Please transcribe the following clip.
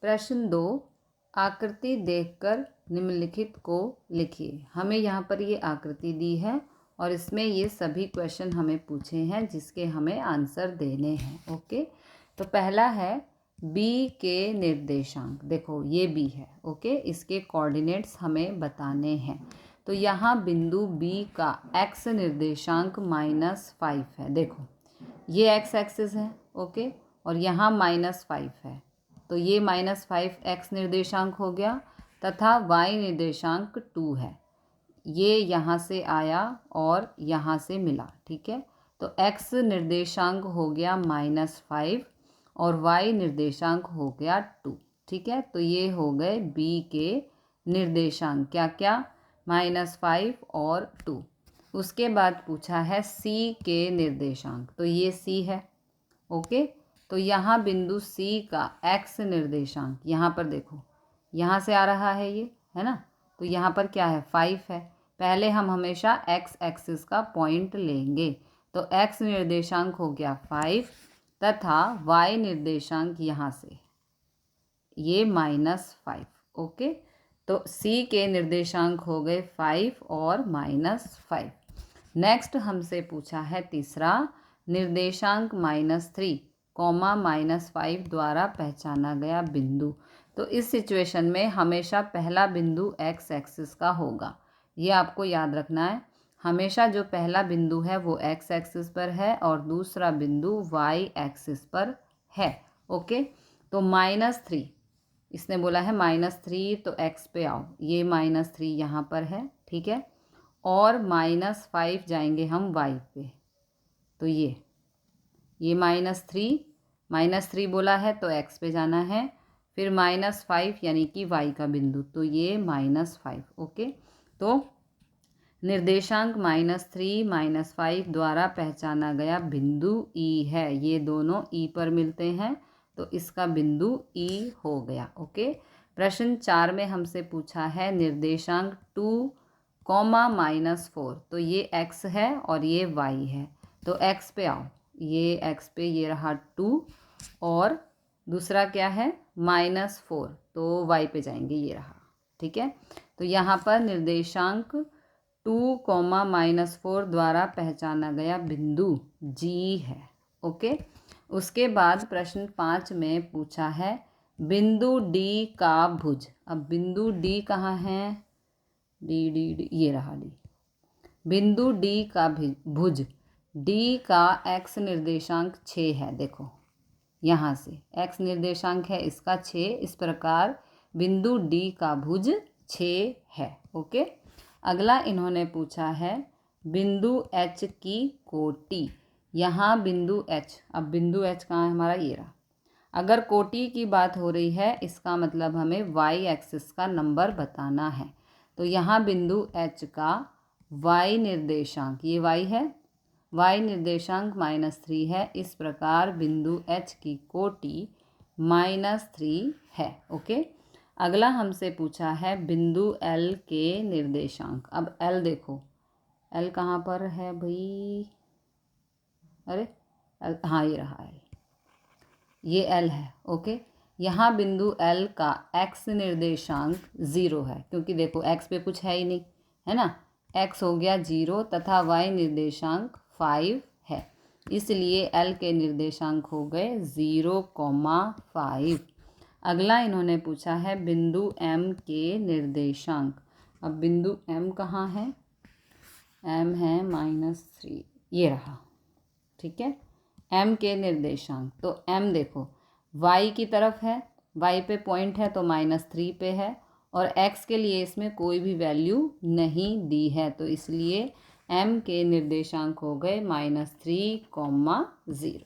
प्रश्न 2, आकृति देखकर निम्नलिखित को लिखिए। हमें यहाँ पर ये आकृति दी है और इसमें ये सभी क्वेश्चन हमें पूछे हैं जिसके हमें आंसर देने हैं। ओके, तो पहला है बी के निर्देशांक। देखो ये बी है। ओके, इसके कोऑर्डिनेट्स हमें बताने हैं। तो यहाँ बिंदु बी का एक्स निर्देशांक -5 है। देखो ये एक्स एक्सिस है। ओके, और यहाँ -5 है, तो ये -5 एक्स निर्देशांक हो गया तथा वाई निर्देशांक 2 है। ये यहाँ से आया और यहाँ से मिला। ठीक है, तो x निर्देशांक हो गया -5 और y निर्देशांक हो गया 2। ठीक है, तो ये हो गए b के निर्देशांक, क्या क्या, -5 और 2। उसके बाद पूछा है c के निर्देशांक, तो ये c है। ओके, तो यहाँ बिंदु c का x निर्देशांक, यहाँ पर देखो यहाँ से आ रहा है ये, है ना, तो यहाँ पर क्या है, 5 है। पहले हम हमेशा x एक्सिस का पॉइंट लेंगे, तो x निर्देशांक हो गया 5 तथा y निर्देशांक यहाँ से ये -5। ओके, तो c के निर्देशांक हो गए 5 और -5। नेक्स्ट हमसे पूछा है तीसरा, निर्देशांक -3, -5 द्वारा पहचाना गया बिंदु। तो इस सिचुएशन में हमेशा पहला बिंदु x एक्सिस का होगा, ये आपको याद रखना है। हमेशा जो पहला बिंदु है वो x एक्सिस पर है और दूसरा बिंदु y एक्सिस पर है। ओके, तो -3, इसने बोला है -3, तो x पे आओ, ये -3 यहाँ पर है। ठीक है, और -5 जाएंगे हम y पे, तो ये -3 बोला है तो x पे जाना है, फिर -5 यानी कि y का बिंदु, तो ये -5। ओके, तो निर्देशांक -3 -5 द्वारा पहचाना गया बिंदु E है। ये दोनों E पर मिलते हैं, तो इसका बिंदु E हो गया। ओके, प्रश्न 4 में हमसे पूछा है निर्देशांक 2, -4, तो ये x है और ये y है, तो x पे आओ, ये x पे, ये रहा 2, और दूसरा क्या है -4, तो y पे जाएंगे, ये रहा। ठीक है, तो यहाँ पर निर्देशांक 2, -4 द्वारा पहचाना गया बिंदु G है। ओके, उसके बाद प्रश्न 5 में पूछा है बिंदु D का भुज। अब बिंदु D कहाँ है, D, ये रहा D। बिंदु D का भुज, D का x निर्देशांक 6 है। देखो यहाँ से x निर्देशांक है इसका 6, इस प्रकार बिंदु D का भुज 6 है। ओके, अगला इन्होंने पूछा है बिंदु H की कोटि। यहाँ बिंदु H, अब बिंदु H कहाँ है हमारा, ये रहा। अगर कोटि की बात हो रही है इसका मतलब हमें y एक्सिस का नंबर बताना है, तो यहाँ बिंदु H का y निर्देशांक, ये y है, y निर्देशांक -3 है, इस प्रकार बिंदु H की कोटि -3 है। ओके, अगला हमसे पूछा है बिंदु L के निर्देशांक। अब L देखो, L कहाँ पर है भाई, अरे हाँ ये रहा L, ये L है। ओके, यहाँ बिंदु L का x निर्देशांक 0 है, क्योंकि देखो x पे कुछ है ही नहीं, है ना, x हो गया 0 तथा y निर्देशांक 5 है, इसलिए L के निर्देशांक हो गए 0,5। अगला इन्होंने पूछा है बिंदु M के निर्देशांक। अब बिंदु M कहाँ है, M है -3, ये रहा। ठीक है, M के निर्देशांक, तो M देखो y की तरफ है, y पे पॉइंट है तो -3 पे है, और x के लिए इसमें कोई भी वैल्यू नहीं दी है, तो इसलिए M के निर्देशांक हो गए -3,0।